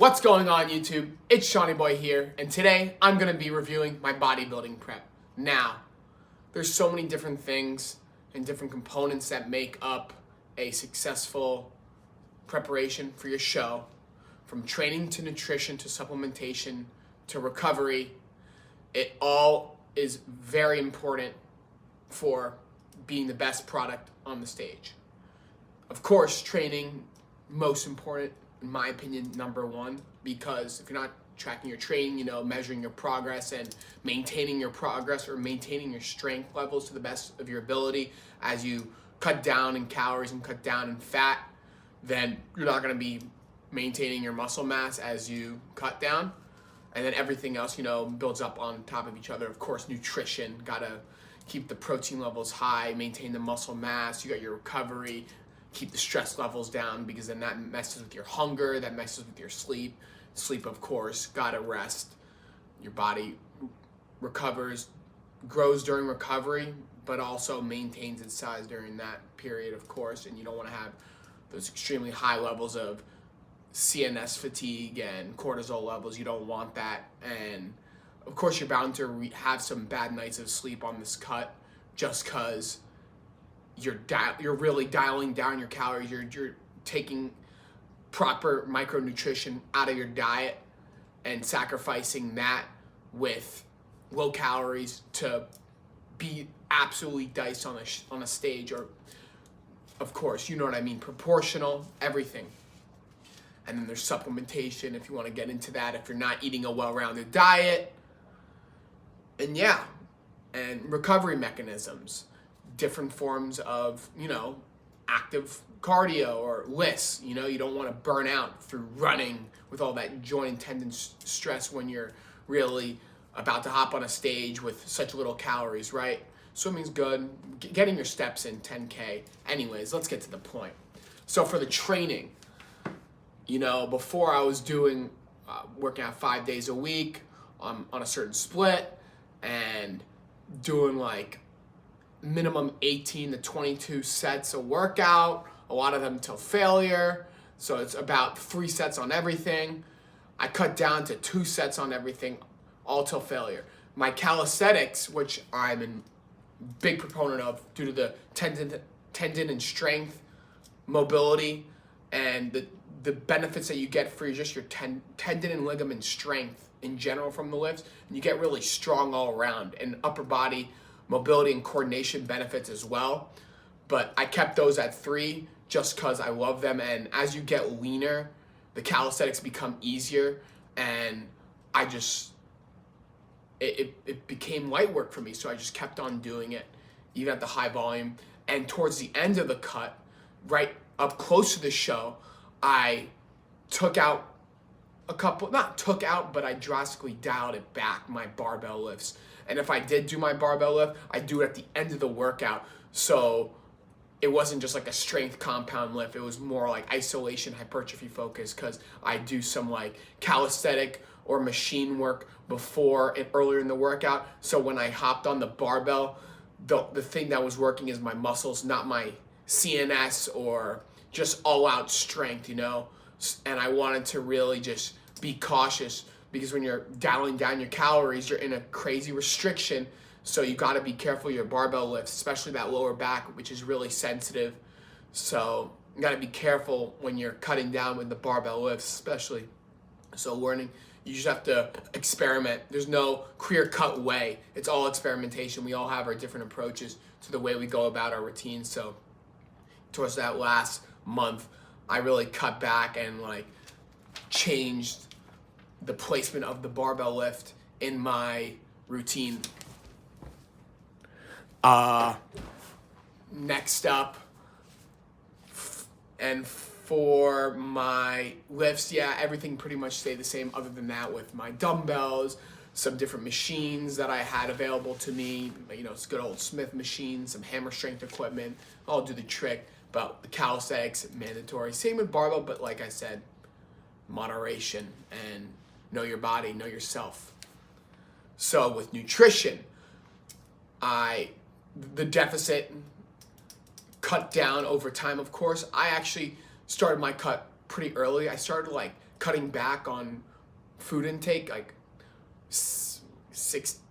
What's going on, YouTube? It's Shawnee Boy here, and today I'm going to be reviewing my bodybuilding prep. Now, there's so many different things and different components that make up a successful preparation for your show, from training to nutrition to supplementation to recovery. It all is very important for being the best product on the stage. Of course, training, most important, in my opinion, number one, because if you're not tracking your training, measuring your progress and maintaining your progress or maintaining your strength levels to the best of your ability as you cut down in calories and cut down in fat, then you're not going to be maintaining your muscle mass as you cut down. And then everything else, builds up on top of each other. Of course, nutrition, got to keep the protein levels high, maintain the muscle mass, you got your recovery, keep the stress levels down, because then that messes with your hunger, that messes with your sleep. Sleep, of course, gotta rest. Your body recovers, grows during recovery, but also maintains its size during that period, of course, and you don't want to have those extremely high levels of CNS fatigue and cortisol levels. You don't want that. And of course, you're bound to have some bad nights of sleep on this cut, just because you're really dialing down your calories. You're taking proper micronutrition out of your diet and sacrificing that with low calories to be absolutely diced on a stage, or, of course, you know what I mean, proportional, everything. And then there's supplementation, if you want to get into that, if you're not eating a well-rounded diet. And yeah, and recovery mechanisms, different forms of, active cardio or lifts. You don't want to burn out through running with all that joint and tendon stress when you're really about to hop on a stage with such little calories, right? Swimming's good, getting your steps in, 10K. Anyways, let's get to the point. So for the training, before I was doing, working out 5 days a week on a certain split and doing like minimum 18 to 22 sets a workout, a lot of them till failure. So it's about 3 sets on everything. I cut down to 2 sets on everything, all till failure. My calisthenics, which I'm a big proponent of due to the tendon and strength, mobility, and the benefits that you get for just your tendon and ligament strength in general from the lifts, and you get really strong all around, and upper body mobility and coordination benefits as well. But I kept those at 3 just because I love them, and as you get leaner, the calisthenics become easier, and it became light work for me, so I just kept on doing it, even at the high volume. And towards the end of the cut, right up close to the show, I took out a couple, not took out, but I drastically dialed it back, my barbell lifts. And if I did do my barbell lift, I do it at the end of the workout. So it wasn't just like a strength compound lift. It was more like isolation, hypertrophy focus, because I do some like calisthenic or machine work before and earlier in the workout. So when I hopped on the barbell, the thing that was working is my muscles, not my CNS or just all-out strength, And I wanted to really just be cautious, because when you're dialing down your calories, you're in a crazy restriction. So you got to be careful your barbell lifts, especially that lower back, which is really sensitive. So you got to be careful when you're cutting down with the barbell lifts, especially. So you just have to experiment. There's no clear-cut way. It's all experimentation. We all have our different approaches to the way we go about our routine. So towards that last month, I really cut back and changed the placement of the barbell lift in my routine. Next up, and for my lifts, everything pretty much stayed the same, other than that, with my dumbbells, some different machines that I had available to me, it's good old Smith machines, some hammer strength equipment, all do the trick. But the calisthenics, mandatory. Same with barbell, but like I said, moderation and know your body, know yourself. So with nutrition, the deficit cut down over time, of course. I actually started my cut pretty early. I started like cutting back on food intake, like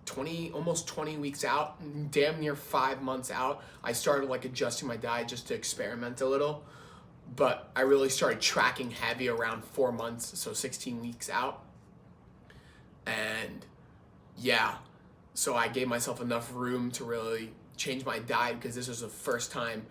20, almost 20 weeks out, damn near 5 months out, I started like adjusting my diet just to experiment a little. But I really started tracking heavy around 4 months, so 16 weeks out. And yeah, so I gave myself enough room to really change my diet, because this was the first time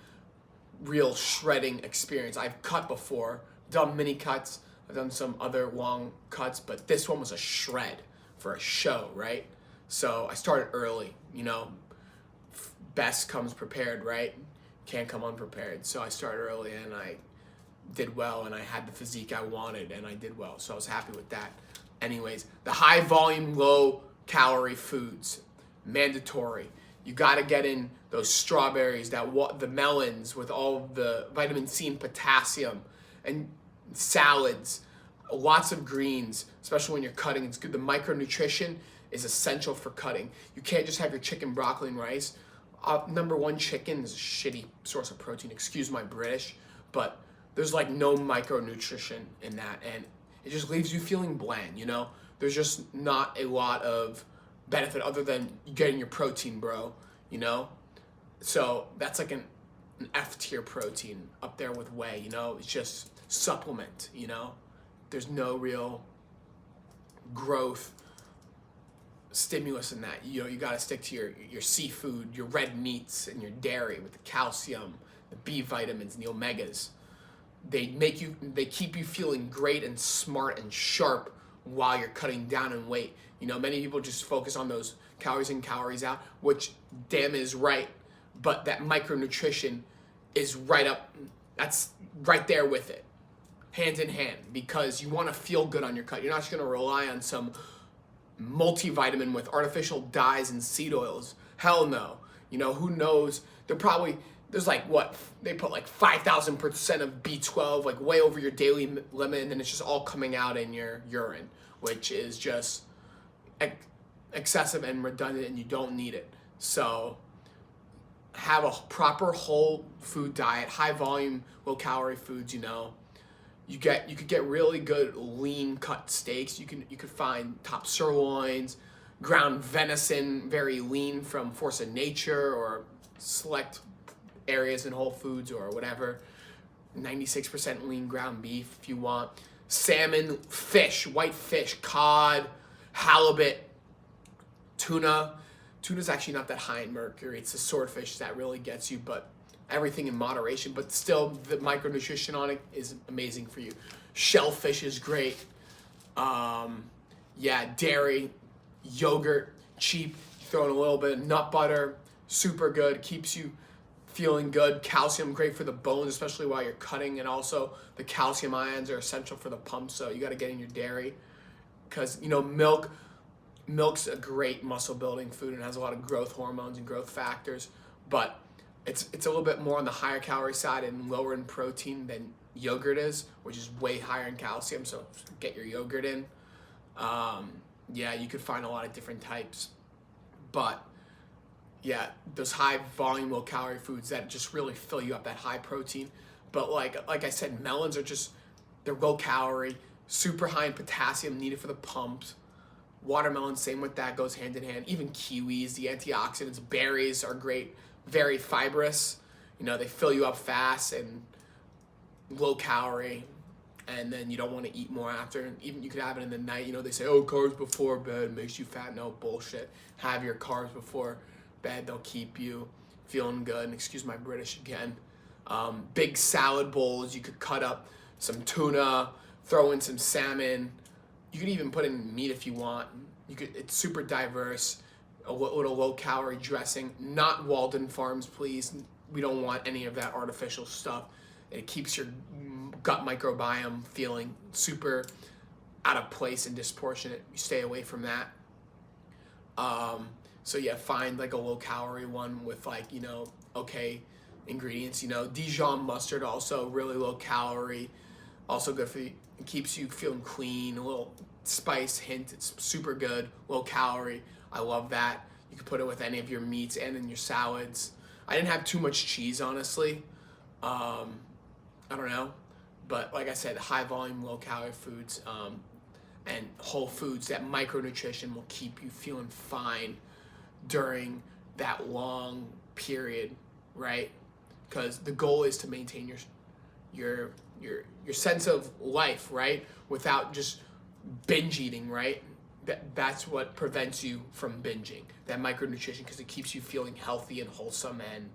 real shredding experience. I've cut before, done mini cuts, I've done some other long cuts, but this one was a shred for a show, right? So I started early, you know, best comes prepared, right? Can't come unprepared. So I started early and I did well, and I had the physique I wanted, and I did well. So I was happy with that. Anyways, the high volume, low calorie foods, mandatory. You got to get in those strawberries, the melons with all the vitamin C and potassium, and salads, lots of greens, especially when you're cutting. It's good. The micronutrition is essential for cutting. You can't just have your chicken, broccoli, and rice. Number one, chicken is a shitty source of protein. Excuse my British, but there's like no micronutrition in that, and it just leaves you feeling bland, you know? There's just not a lot of benefit other than getting your protein, bro, you know? So that's like an F tier protein up there with whey, you know? It's just supplement, you know? There's no real growth stimulus in that. You know, you got to stick to your seafood, your red meats, and your dairy with the calcium, the B vitamins, and the omegas. They keep you feeling great and smart and sharp while you're cutting down in weight. You know, many people just focus on those calories in, calories out, which damn is right, but that micronutrition is that's right there with it, hand in hand, because you want to feel good on your cut. You're not just going to rely on some multivitamin with artificial dyes and seed oils. Hell no. You know, who knows? There's like what? They put like 5,000% of B12, like way over your daily limit, and then it's just all coming out in your urine, which is just excessive and redundant, and you don't need it. So have a proper whole food diet, high volume, low calorie foods, you know. You could get really good lean cut steaks. You could find top sirloins, ground venison, very lean from Force of Nature or select areas in Whole Foods or whatever. 96% lean ground beef if you want. Salmon, fish, white fish, cod, halibut, tuna. Tuna's actually not that high in mercury. It's the swordfish that really gets you, but everything in moderation. But still, the micronutrition on it is amazing for you. Shellfish is great. Yeah, dairy, yogurt, cheap. Throw in a little bit of nut butter, super good. Keeps you feeling good. Calcium, great for the bones, especially while you're cutting, and also the calcium ions are essential for the pump, so you got to get in your dairy, because, you know, milk's a great muscle building food and has a lot of growth hormones and growth factors, but it's a little bit more on the higher calorie side and lower in protein than yogurt is, which is way higher in calcium, so get your yogurt in. Yeah, you could find a lot of different types, but yeah, those high volume, low calorie foods that just really fill you up, that high protein. But like I said, melons they're low calorie, super high in potassium, needed for the pumps. Watermelon, same with that, goes hand in hand. Even kiwis, the antioxidants. Berries are great, very fibrous. You know, they fill you up fast and low calorie, and then you don't want to eat more after. Even you could have it in the night. You know, they say, oh, carbs before bed makes you fat. No, bullshit. Have your carbs before bed. They'll keep you feeling good. And excuse my British again. Big salad bowls. You could cut up some tuna, throw in some salmon. You could even put in meat if you want. It's super diverse. A little low calorie dressing. Not Walden Farms, please. We don't want any of that artificial stuff. It keeps your gut microbiome feeling super out of place and disproportionate. You stay away from that. So yeah, find like a low calorie one with, like, you know, okay ingredients. You know, Dijon mustard, also really low calorie, also good for you. It keeps you feeling clean. A little spice hint. It's super good. Low calorie. I love that. You can put it with any of your meats and in your salads. I didn't have too much cheese, honestly. I don't know, But like I said, high volume, low calorie foods and whole foods, that micronutrition will keep you feeling fine during that long period, right? Because the goal is to maintain your sense of life, right? Without just binge eating, right? That's what prevents you from binging, that micronutrition, because it keeps you feeling healthy and wholesome and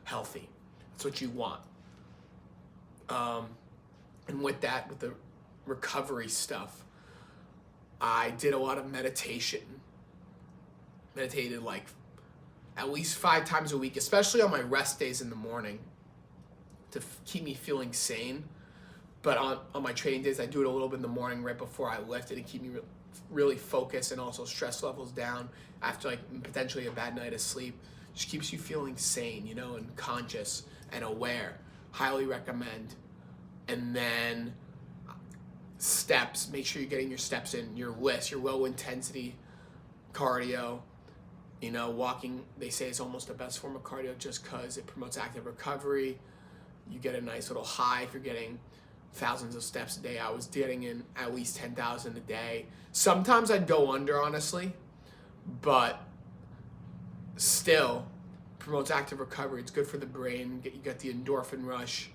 healthy. That's what you want. And with that, with the recovery stuff, I did a lot of meditation. Meditated like at least 5 times a week, especially on my rest days in the morning, to keep me feeling sane. But on my training days, I do it a little bit in the morning right before I lift it to keep me really focused, and also stress levels down after like potentially a bad night of sleep. Just keeps you feeling sane, you know, and conscious and aware. Highly recommend. And then steps, make sure you're getting your steps in, your list, your low intensity cardio. You know, walking, they say, is almost the best form of cardio just because it promotes active recovery. You get a nice little high if you're getting thousands of steps a day. I was getting in at least 10,000 a day. Sometimes I'd go under, honestly, but still promotes active recovery. It's good for the brain. You get the endorphin rush.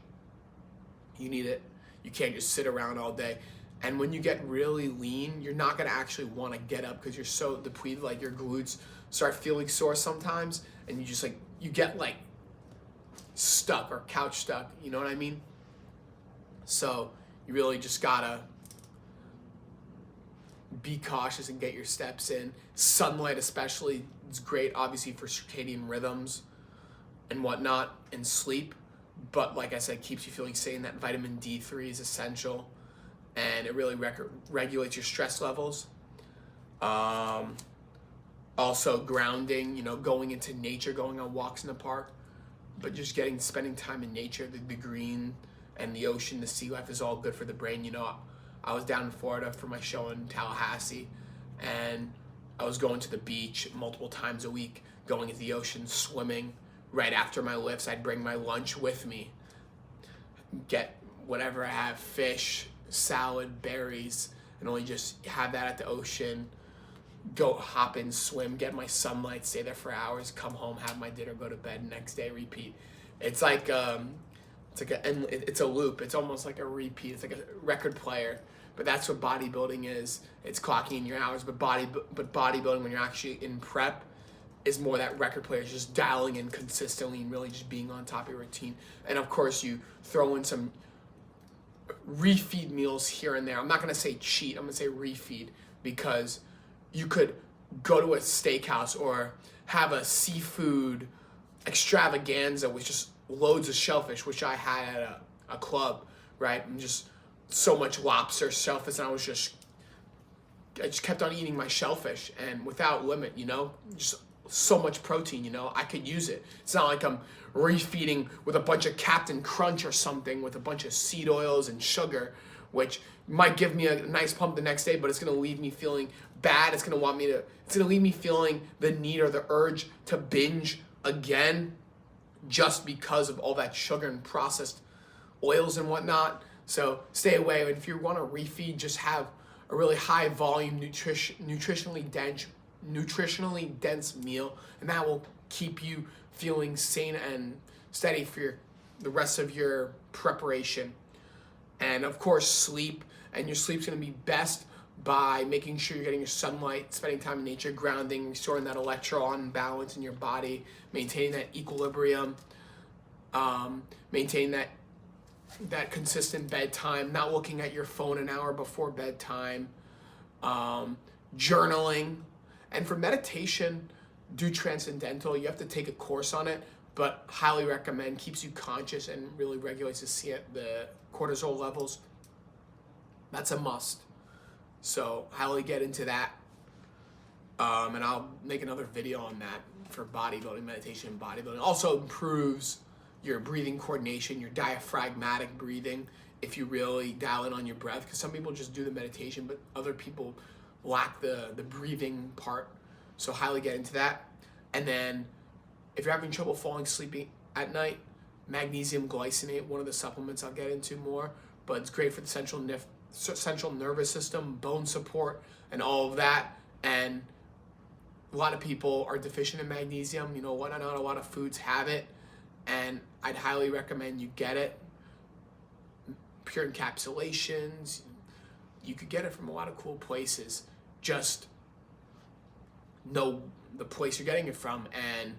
You need it. You can't just sit around all day. And when you get really lean, you're not going to actually want to get up because you're so depleted. Like your glutes start feeling sore sometimes, and you just like, you get like stuck or couch stuck. You know what I mean? So you really just gotta be cautious and get your steps in. Sunlight especially is great, obviously, for circadian rhythms and whatnot, and sleep. But like I said, keeps you feeling sane. That vitamin D3 is essential, and it really regulates your stress levels. Also grounding, you know, going into nature, going on walks in the park, but just spending time in nature, the green and the ocean, the sea life is all good for the brain. You know, I was down in Florida for my show in Tallahassee, and I was going to the beach multiple times a week, going into the ocean, swimming. Right after my lifts, I'd bring my lunch with me, get whatever I have, fish, salad, berries, and only just have that at the ocean. Go hop in, swim, get my sunlight, stay there for hours, come home, have my dinner, go to bed, next day repeat. It's like it's a loop. It's almost like a repeat. It's like a record player. But that's what bodybuilding is. It's clocking in your hours. But bodybuilding, when you're actually in prep, is more that record player, just dialing in consistently and really just being on top of your routine. And of course, you throw in some refeed meals here and there. I'm not gonna say cheat. I'm gonna say refeed, because you could go to a steakhouse or have a seafood extravaganza with just loads of shellfish, which I had at a club, right? And just so much lobster, shellfish, and I just kept on eating my shellfish, and without limit, you know, just so much protein, you know, I could use it. It's not like I'm refeeding with a bunch of Captain Crunch or something with a bunch of seed oils and sugar, which might give me a nice pump the next day, but it's gonna leave me feeling bad. It's gonna leave me feeling the need or the urge to binge again, just because of all that sugar and processed oils and whatnot. So stay away. And if you want to refeed, just have a really high volume, nutritionally dense meal, and that will keep you feeling sane and steady for the rest of your preparation. And of course, sleep. And your sleep's going to be best by making sure you're getting your sunlight, spending time in nature, grounding, restoring that electron balance in your body, maintaining that equilibrium, maintaining that consistent bedtime, not looking at your phone an hour before bedtime, journaling. And for meditation, do Transcendental. You have to take a course on it, but highly recommend. Keeps you conscious and really regulates the cortisol levels. That's a must. So highly get into that. And I'll make another video on that for bodybuilding, meditation and bodybuilding. Also improves your breathing coordination, your diaphragmatic breathing, if you really dial in on your breath, because some people just do the meditation, but other people lack the breathing part. So highly get into that. And then if you're having trouble falling asleep at night, magnesium glycinate, one of the supplements I'll get into more, but it's great for the central nervous system, bone support, and all of that. And a lot of people are deficient in magnesium. You know what? Not a lot of foods have it, and I'd highly recommend you get it. Pure encapsulations. You could get it from a lot of cool places. Just know the place you're getting it from, and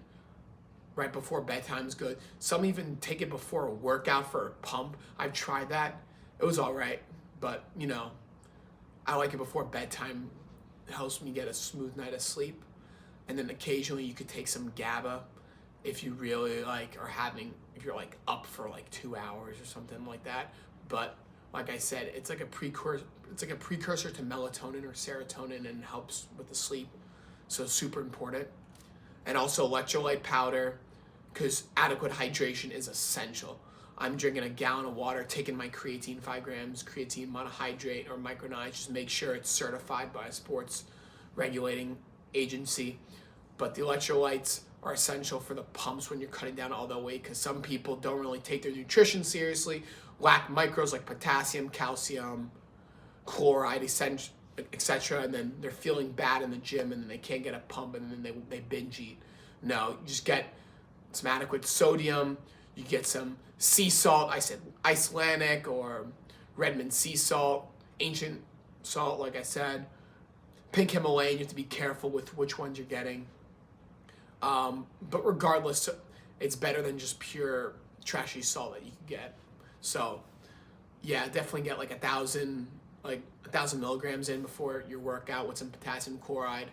right before bedtime is good. Some even take it before a workout for a pump. I've tried that. It was all right, but you know, I like it before bedtime. It helps me get a smooth night of sleep. And then occasionally you could take some GABA if you really if you're like up for like 2 hours or something like that. But like I said, it's like a precursor to melatonin or serotonin, and helps with the sleep. So super important. And also electrolyte powder, because adequate hydration is essential. I'm drinking a gallon of water, taking my creatine, 5 grams, creatine monohydrate or micronized. Just make sure it's certified by a sports regulating agency. But the electrolytes are essential for the pumps when you're cutting down all the weight, because some people don't really take their nutrition seriously, lack micros like potassium, calcium, chloride, etc., and then they're feeling bad in the gym, and then they can't get a pump, and then they binge eat. No, you just get some adequate sodium. You get some sea salt. I said Icelandic or Redmond sea salt, ancient salt, like I said. Pink Himalayan, you have to be careful with which ones you're getting. But regardless, it's better than just pure trashy salt that you can get. So yeah, definitely get like 1,000 milligrams in before your workout with some potassium chloride.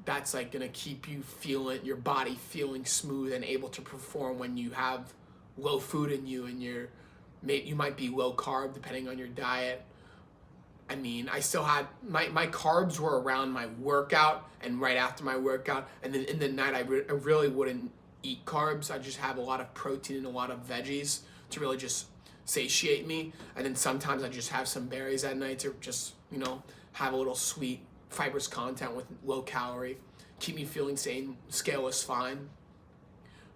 That's like gonna keep you your body feeling smooth and able to perform when you have low food in you, and you might be low carb depending on your diet. I mean, I still had my carbs were around my workout and right after my workout, and then in the night I really wouldn't eat carbs. I just have a lot of protein and a lot of veggies to really just satiate me, and then sometimes I just have some berries at night to just, you know, have a little sweet fibrous content with low calorie, keep me feeling sane. Scale is fine.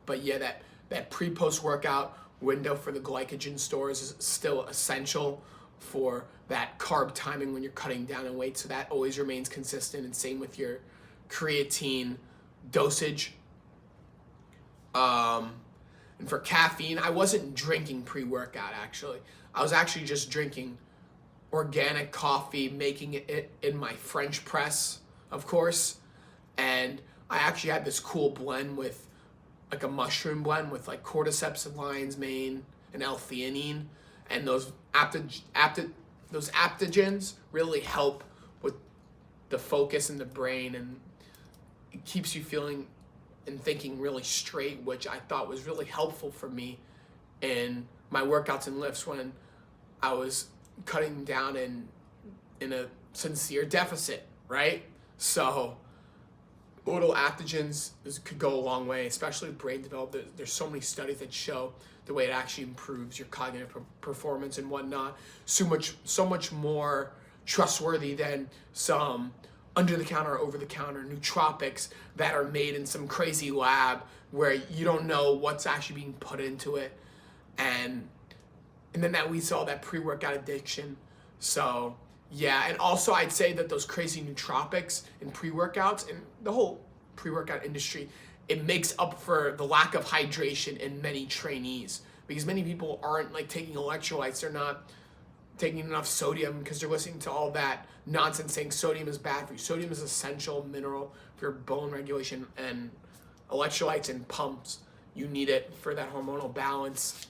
But yeah, that pre-post workout window for the glycogen stores is still essential for that carb timing when you're cutting down in weight. So that always remains consistent, and same with your creatine dosage. And for caffeine, I wasn't drinking pre-workout actually. I was actually just drinking organic coffee, making it in my French press, of course. And I actually had this cool blend with like a mushroom blend with like cordyceps and lion's mane and L-theanine, and those adaptogens really help with the focus in the brain, and it keeps you feeling and thinking really straight, which I thought was really helpful for me in my workouts and lifts when I was cutting down in a sincere deficit, right? So little adaptogens could go a long way, especially with brain development. There's so many studies that show the way it actually improves your cognitive performance and whatnot. So much more trustworthy than some under-the-counter or over-the-counter nootropics that are made in some crazy lab where you don't know what's actually being put into it. And then that we saw that pre-workout addiction. So yeah, and also I'd say that those crazy nootropics and pre-workouts and the whole pre-workout industry, it makes up for the lack of hydration in many trainees, because many people aren't like taking electrolytes. They're not taking enough sodium because they're listening to all that nonsense saying sodium is bad for you. Sodium is an essential mineral for your bone regulation, and electrolytes and pumps, you need it for that hormonal balance.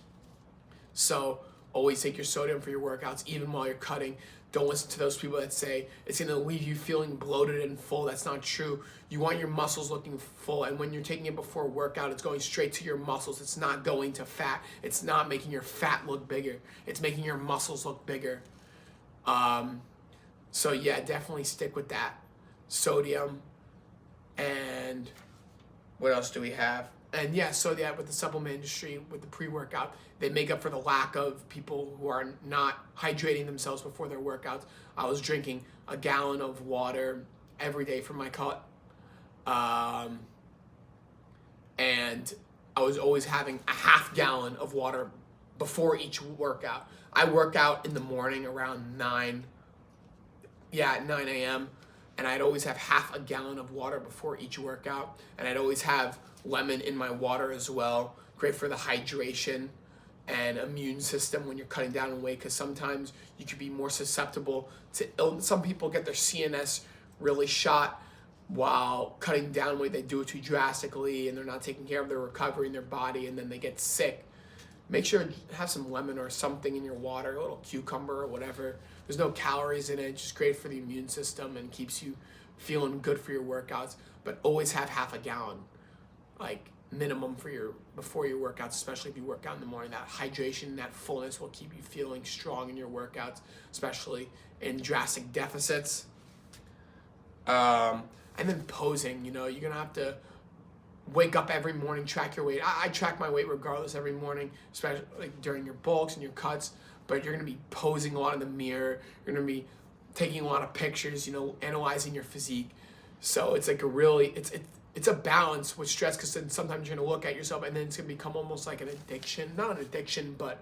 So always take your sodium for your workouts, even while you're cutting. Don't listen to those people that say it's going to leave you feeling bloated and full. That's not true. You want your muscles looking full, and when you're taking it before a workout, it's going straight to your muscles. It's not going to fat. It's not making your fat look bigger. It's making your muscles look bigger. So yeah, definitely stick with that. Sodium. And what else do we have? And yeah, so yeah, with the supplement industry, with the pre-workout, they make up for the lack of people who are not hydrating themselves before their workouts. I was drinking a gallon of water every day for my cut. And I was always having a half gallon of water before each workout. I work out in the morning around 9 a.m. and I'd always have half a gallon of water before each workout, and I'd always have lemon in my water as well. Great for the hydration and immune system when you're cutting down on weight, because sometimes you could be more susceptible to illness. Some people get their CNS really shot while cutting down weight. They do it too drastically and they're not taking care of their recovery in their body, and then they get sick. Make sure to have some lemon or something in your water, a little cucumber or whatever. There's no calories in it, just great for the immune system and keeps you feeling good for your workouts. But always have half a gallon, like minimum before your workouts, especially if you work out in the morning. That hydration, that fullness will keep you feeling strong in your workouts, especially in drastic deficits. And then posing, you're gonna have to wake up every morning, track your weight. I track my weight regardless every morning, especially like during your bulks and your cuts. But you're gonna be posing a lot in the mirror. You're gonna be taking a lot of pictures, analyzing your physique. So it's like it's a balance with stress, because then sometimes you're gonna look at yourself and then it's gonna become almost like an addiction. Not an addiction, but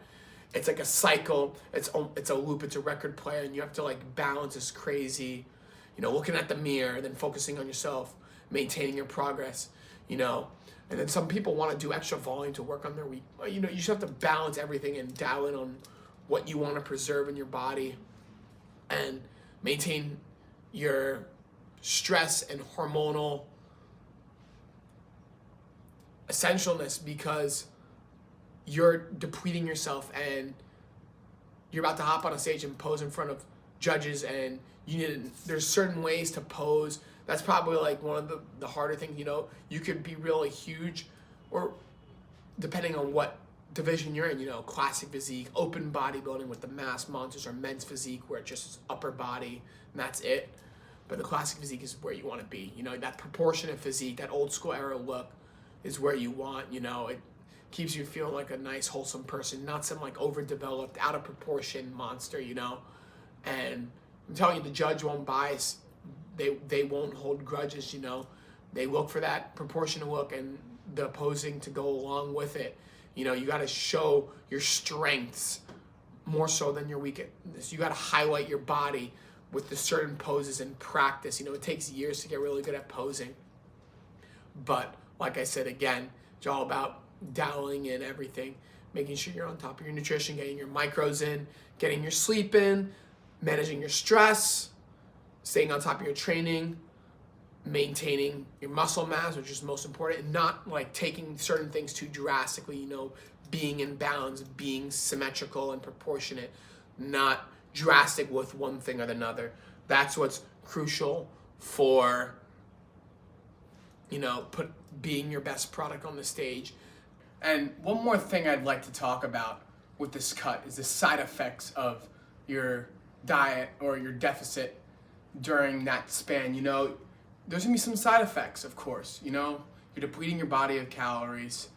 it's like a cycle. It's a loop. It's a record player, and you have to like balance this crazy, looking at the mirror, then focusing on yourself, maintaining your progress, And then some people want to do extra volume to work on their week. You just have to balance everything and dial in on what you want to preserve in your body and maintain your stress and hormonal essentialness, because you're depleting yourself and you're about to hop on a stage and pose in front of judges, and there's certain ways to pose. That's probably like one of the harder things. You could be really huge, or depending on what division you're in, classic physique, open bodybuilding with the mass monsters, or men's physique where it's just upper body and that's it. But the classic physique is where you want to be. That proportionate physique, that old school era look is where you want. It keeps you feeling like a nice, wholesome person, not some like overdeveloped, out of proportion monster, And I'm telling you, the judge won't bias. They won't hold grudges, They look for that proportionate look and the posing to go along with it. You got to show your strengths more so than your weakness. You got to highlight your body with the certain poses and practice. It takes years to get really good at posing. But like I said, again, it's all about dialing in everything, making sure you're on top of your nutrition, getting your micros in, getting your sleep in, managing your stress, staying on top of your training, maintaining your muscle mass, which is most important, and not like taking certain things too drastically, being in balance, being symmetrical and proportionate, not drastic with one thing or another. That's what's crucial for, being your best product on the stage. And one more thing I'd like to talk about with this cut is the side effects of your diet or your deficit during that span. There's gonna be some side effects, of course. You're depleting your body of calories,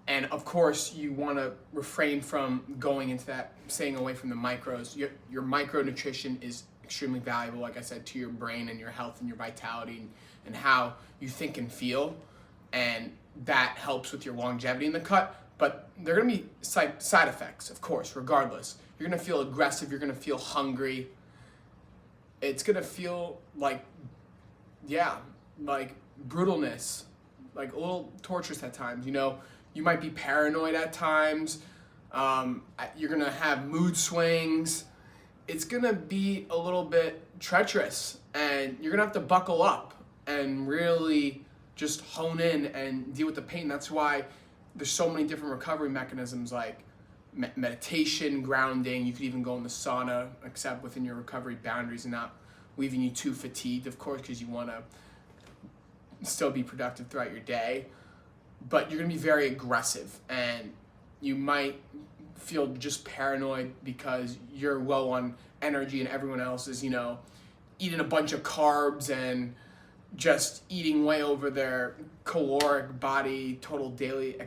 and of course you want to refrain from going into that, staying away from the macros. Your micronutrition is extremely valuable, like I said, to your brain and your health and your vitality and how you think and feel, and that helps with your longevity in the cut. But there are gonna be side effects, of course, regardless. You're gonna feel aggressive, you're gonna feel hungry. It's gonna feel like brutalness, like a little torturous at times. You might be paranoid at times. You're gonna have mood swings. It's gonna be a little bit treacherous, and you're gonna have to buckle up and really just hone in and deal with the pain. That's why there's so many different recovery mechanisms, like meditation, grounding. You could even go in the sauna, except within your recovery boundaries and not leaving you too fatigued, of course, because you want to still be productive throughout your day. But you're going to be very aggressive, and you might feel just paranoid because you're low on energy and everyone else is, eating a bunch of carbs and just eating way over their caloric body total daily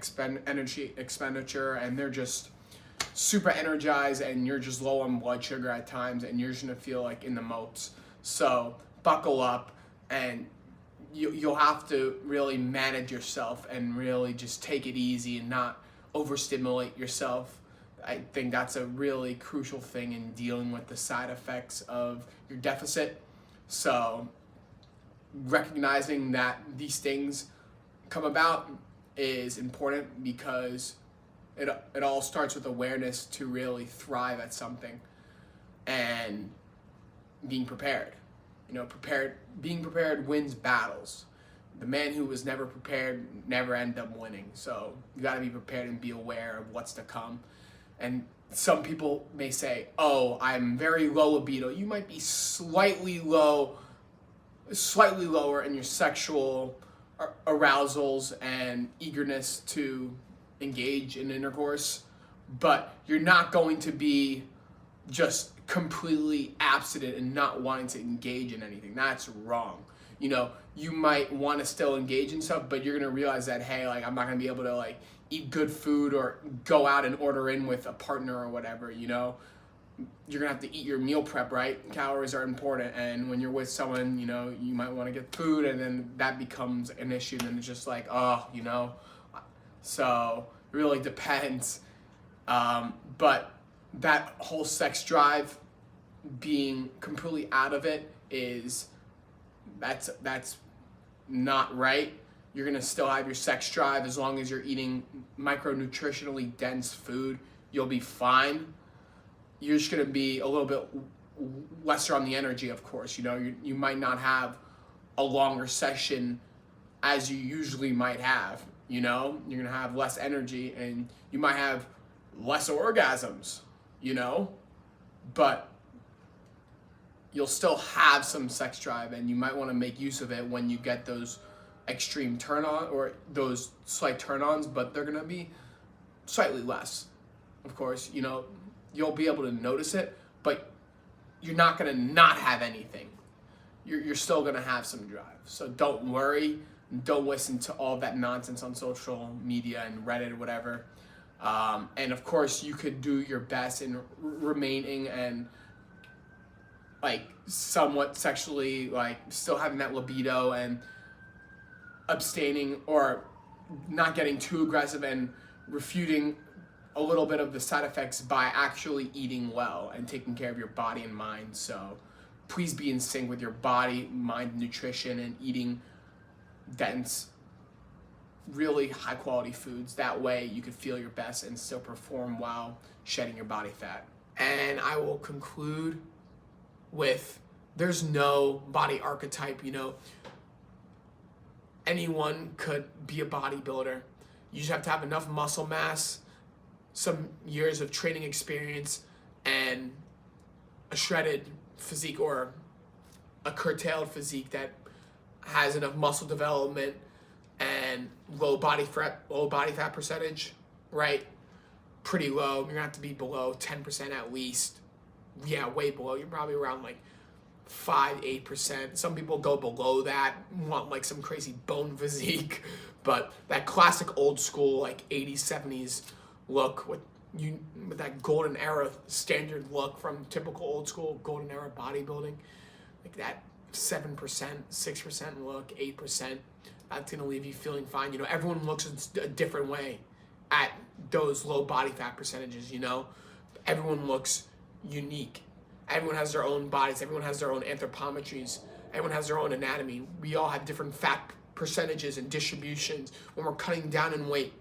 energy expenditure, and they're just super energized, and you're just low on blood sugar at times, and you're just gonna feel like in the moats. So buckle up, and you'll have to really manage yourself and really just take it easy and not overstimulate yourself. I think that's a really crucial thing in dealing with the side effects of your deficit. So recognizing that these things come about is important, because it all starts with awareness to really thrive at something, and being prepared. Being prepared wins battles. The man who was never prepared never ended up winning. So you got to be prepared and be aware of what's to come. And some people may say, oh, I'm very low libido. You might be slightly lower in your sexual arousals and eagerness to engage in intercourse, but you're not going to be just completely abstinent and not wanting to engage in anything. That's wrong. You might want to still engage in stuff, but you're going to realize that, hey, like, I'm not going to be able to like eat good food or go out and order in with a partner or whatever. You're going to have to eat your meal prep, right? Calories are important, and when you're with someone, you might want to get food, and then that becomes an issue, and then it's just like, so it really depends. But that whole sex drive, being completely out of it, that's not right. You're gonna still have your sex drive as long as you're eating micronutritionally dense food. You'll be fine. You're just gonna be a little bit lesser on the energy, of course. You might not have a longer session as you usually might have. You're gonna have less energy, and you might have less orgasms. But you'll still have some sex drive, and you might want to make use of it when you get those extreme turn-on or those slight turn-ons, but they're going to be slightly less. Of course, you'll be able to notice it, but you're not going to not have anything. You're still going to have some drive. So don't worry. Don't listen to all that nonsense on social media and Reddit or whatever. And of course, you could do your best in remaining and like somewhat sexually, like still having that libido and abstaining or not getting too aggressive and refuting a little bit of the side effects by actually eating well and taking care of your body and mind. So please be in sync with your body, mind, nutrition, and eating dense, really high quality foods. That way you could feel your best and still perform while shedding your body fat. And I will conclude with, there's no body archetype. Anyone could be a bodybuilder. You just have to have enough muscle mass, some years of training experience, and a shredded physique or a curtailed physique that has enough muscle development and low body fat percentage, right? Pretty low. You're gonna have to be below 10% at least. Yeah, way below. You're probably around like 5-8%. Some people go below that, want like some crazy bone physique, but that classic old school like 80s, 70s look with that golden era standard look from typical old school golden era bodybuilding, like that 7%, 6% look, 8%. That's gonna leave you feeling fine. Everyone looks a different way at those low body fat percentages. Everyone looks unique. Everyone has their own bodies. Everyone has their own anthropometries. Everyone has their own anatomy. We all have different fat percentages and distributions when we're cutting down in weight.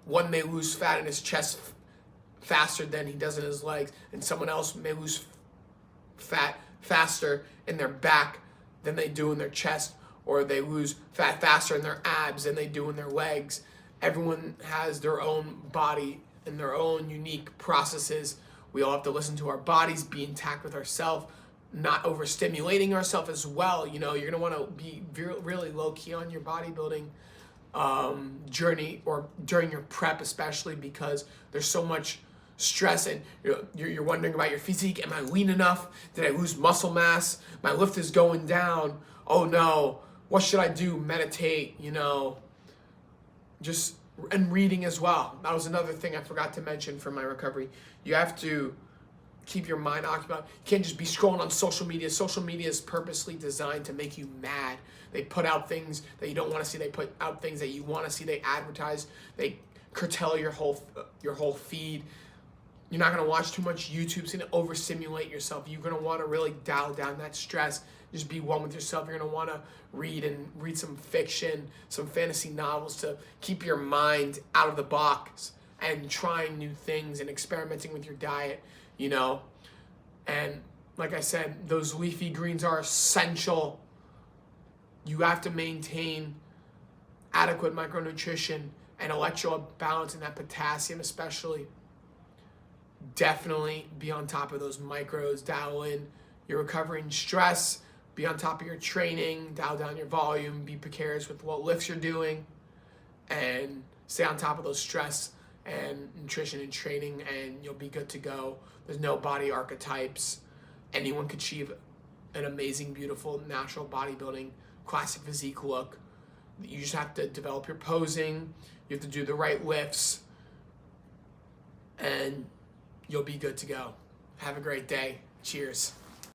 One may lose fat in his chest faster than he does in his legs, and someone else may lose fat faster in their back than they do in their chest, or they lose fat faster in their abs than they do in their legs. Everyone has their own body and their own unique processes. We all have to listen to our bodies, be intact with ourselves, not overstimulating ourselves as well. You're going to want to be really low-key on your bodybuilding journey, or during your prep especially, because there's so much stress, and you're wondering about your physique. Am I lean enough? Did I lose muscle mass? My lift is going down. Oh no, what should I do? Meditate, and reading as well. That was another thing I forgot to mention for my recovery. You have to keep your mind occupied. You can't just be scrolling on social media. Social media is purposely designed to make you mad. They put out things that you don't want to see. They put out things that you want to see. They advertise. They curtail your whole feed. You're not gonna watch too much YouTube. It's gonna overstimulate yourself. You're gonna want to really dial down that stress. Just be one with yourself. You're gonna want to read some fiction, some fantasy novels to keep your mind out of the box and trying new things and experimenting with your diet. You know, and like I said, those leafy greens are essential. You have to maintain adequate micronutrition and electrolyte balance, and that potassium especially. Definitely be on top of those micros, dial in your recovery and stress, be on top of your training, dial down your volume, be precarious with what lifts you're doing, and stay on top of those stress and nutrition and training, and you'll be good to go. There's no body archetypes. Anyone could achieve an amazing, beautiful, natural bodybuilding, classic physique look. You just have to develop your posing, you have to do the right lifts, and you'll be good to go. Have a great day. Cheers.